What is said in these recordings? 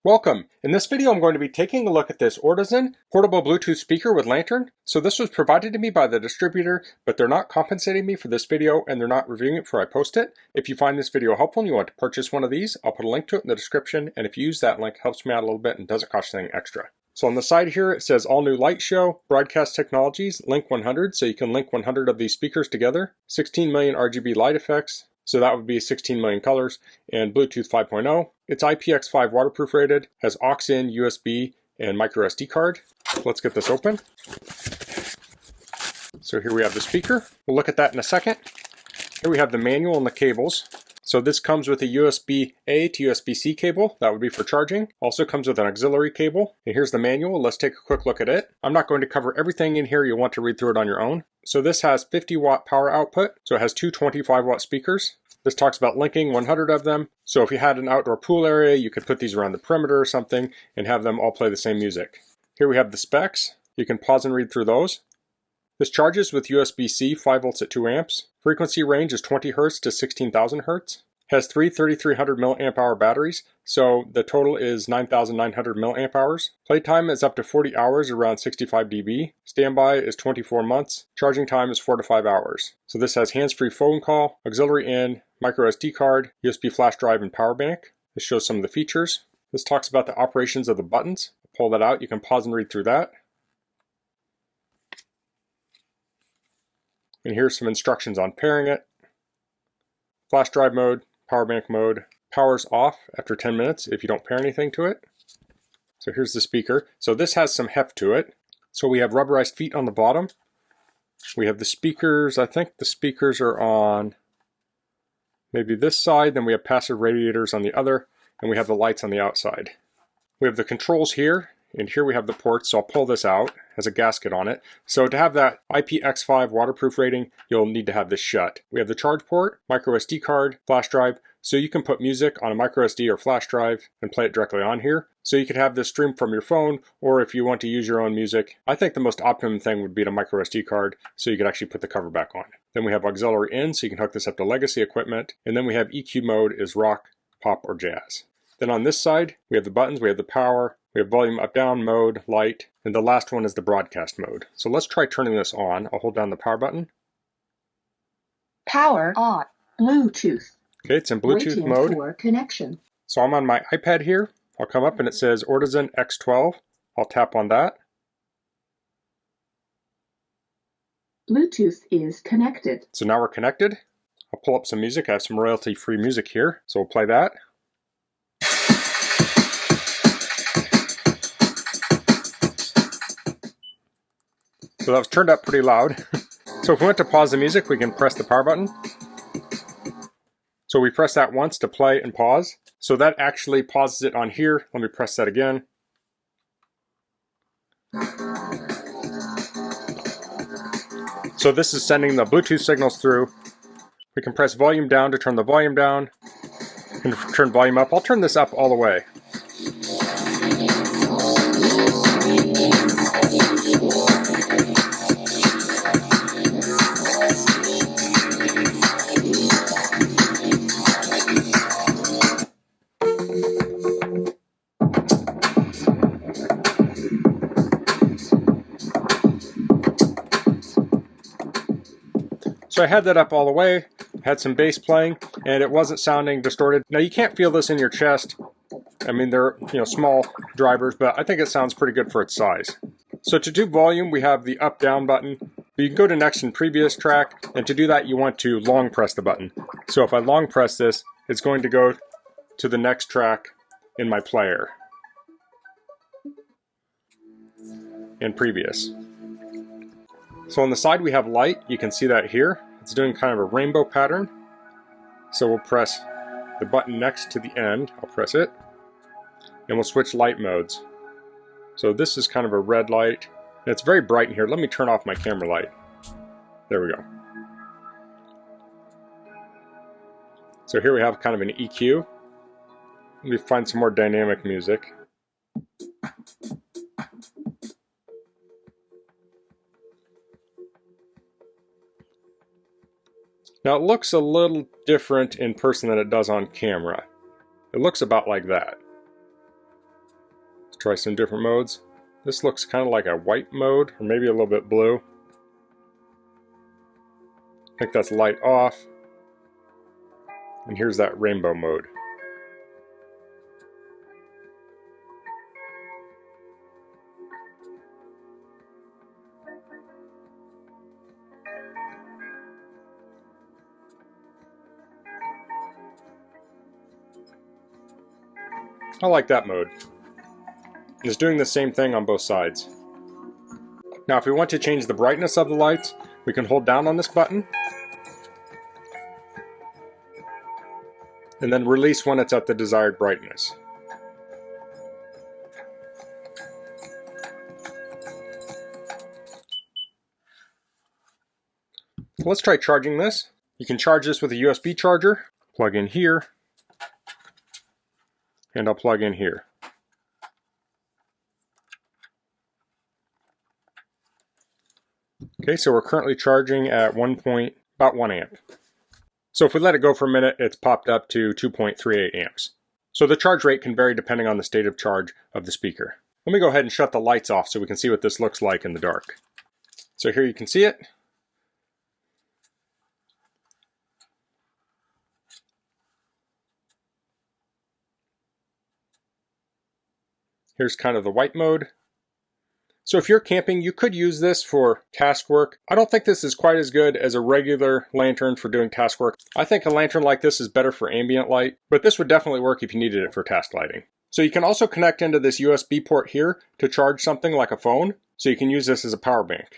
Welcome! In this video I'm going to be taking a look at this Ortizan portable Bluetooth speaker with lantern. So this was provided to me by the distributor, but they're not compensating me for this video and they're not reviewing it before I post it. If you find this video helpful and you want to purchase one of these, I'll put a link to it in the description, and if you use that link, it helps me out a little bit and doesn't cost you anything extra. So on the side here it says all new light show, broadcast technologies, link 100, so you can link 100 of these speakers together, 16 million RGB light effects, so that would be 16 million colors, and Bluetooth 5.0. It's IPX5 waterproof rated, has aux-in, USB, and micro SD card. Let's get this open. So here we have the speaker. We'll look at that in a second. Here we have the manual and the cables. So this comes with a USB-A to USB-C cable. That would be for charging. Also comes with an auxiliary cable. And here's the manual. Let's take a quick look at it. I'm not going to cover everything in here. You'll want to read through it on your own. So this has 50 watt power output. So it has two 25 watt speakers. This talks about linking 100 of them. So if you had an outdoor pool area, you could put these around the perimeter or something and have them all play the same music. Here we have the specs. You can pause and read through those. This charges with USB-C 5 volts at 2 amps. Frequency range is 20 Hz to 16,000 Hz. Has three 3300 milliamp hour batteries, so the total is 9,900 milliamp hours. Playtime is up to 40 hours, around 65 dB. Standby is 24 months. Charging time is 4 to 5 hours. So this has hands-free phone call, auxiliary in, micro SD card, USB flash drive, and power bank. This shows some of the features. This talks about the operations of the buttons. Pull that out. You can pause and read through that. And here's some instructions on pairing it. Flash drive mode, power bank mode. Power's off after 10 minutes if you don't pair anything to it. So here's the speaker. So this has some heft to it. So we have rubberized feet on the bottom. We have the speakers. I think the speakers are on maybe this side. Then we have passive radiators on the other. And we have the lights on the outside. We have the controls here. And here we have the ports, so I'll pull this out. It has a gasket on it. So to have that IPX5 waterproof rating, you'll need to have this shut. We have the charge port, micro SD card, flash drive, so you can put music on a micro SD or flash drive and play it directly on here. So you could have this stream from your phone, or if you want to use your own music. I think the most optimum thing would be a micro SD card, so you could actually put the cover back on. Then we have auxiliary in, so you can hook this up to legacy equipment. And then we have EQ mode is rock, pop, or jazz. Then on this side, we have the buttons, we have the power, we have volume up down mode, light, and the last one is the broadcast mode. So let's try turning this on. I'll hold down the power button. Power on. Bluetooth. Okay, it's in Bluetooth Waiting mode. for connection. So I'm on my iPad here. I'll come up and it says Ortizan X12. I'll tap on that. Bluetooth is connected. So now we're connected. I'll pull up some music. I have some royalty-free music here, so we'll play that. So that was turned up pretty loud. So if we want to pause the music, we can press the power button. So we press that once to play and pause. So that actually pauses it on here. Let me press that again. So this is sending the Bluetooth signals through. We can press volume down to turn the volume down. And turn volume up. I'll turn this up all the way. So I had that up all the way, had some bass playing, and it wasn't sounding distorted. Now you can't feel this in your chest. I mean, they're small drivers, but I think it sounds pretty good for its size. So to do volume, we have the up-down button. You can go to next and previous track, and to do that you want to long press the button. So if I long press this, it's going to go to the next track in my player. And previous. So on the side we have light. You can see that here. It's doing kind of a rainbow pattern. So we'll press the button next to the end. I'll press it. And we'll switch light modes. So this is kind of a red light. And it's very bright in here. Let me turn off my camera light. There we go. So here we have kind of an EQ. Let me find some more dynamic music. Now it looks a little different in person than it does on camera. It looks about like that. Try some different modes. This looks kind of like a white mode, or maybe a little bit blue. I think that's light off. And here's that rainbow mode. I like that mode. It's doing the same thing on both sides. Now if we want to change the brightness of the lights, we can hold down on this button and then release when it's at the desired brightness. Let's try charging this. You can charge this with a USB charger. Plug in here, and I'll plug in here. Okay, so we're currently charging at about 1 amp. So if we let it go for a minute, it's popped up to 2.38 amps. So the charge rate can vary depending on the state of charge of the speaker. Let me go ahead and shut the lights off so we can see what this looks like in the dark. So here you can see it. Here's kind of the white mode. So if you're camping, you could use this for task work. I don't think this is quite as good as a regular lantern for doing task work. I think a lantern like this is better for ambient light, but this would definitely work if you needed it for task lighting. So you can also connect into this USB port here to charge something like a phone. So you can use this as a power bank.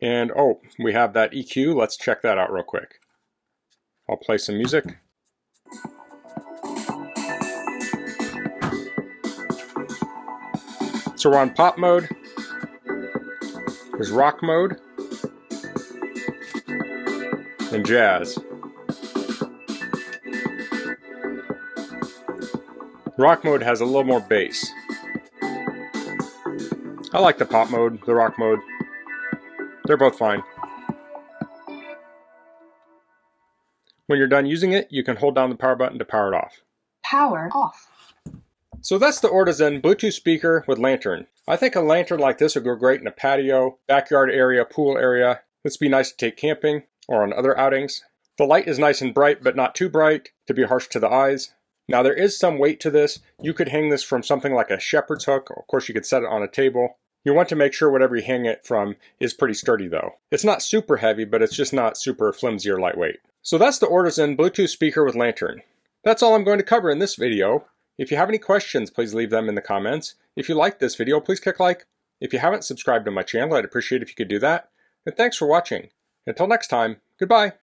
And oh, we have that EQ. Let's check that out real quick. I'll play some music. So we're on pop mode. There's rock mode and jazz. Rock mode has a little more bass. I like the pop mode, the rock mode. They're both fine. When you're done using it, you can hold down the power button to power it off. Power off. So that's the Ortizan Bluetooth speaker with lantern. I think a lantern like this would go great in a patio, backyard area, pool area. This would be nice to take camping or on other outings. The light is nice and bright, but not too bright to be harsh to the eyes. Now there is some weight to this. You could hang this from something like a shepherd's hook. Of course, you could set it on a table. You want to make sure whatever you hang it from is pretty sturdy though. It's not super heavy, but it's just not super flimsy or lightweight. So that's the Ortizan Bluetooth speaker with lantern. That's all I'm going to cover in this video. If you have any questions, please leave them in the comments. If you liked this video, please click like. If you haven't subscribed to my channel, I'd appreciate if you could do that. And thanks for watching. Until next time, goodbye.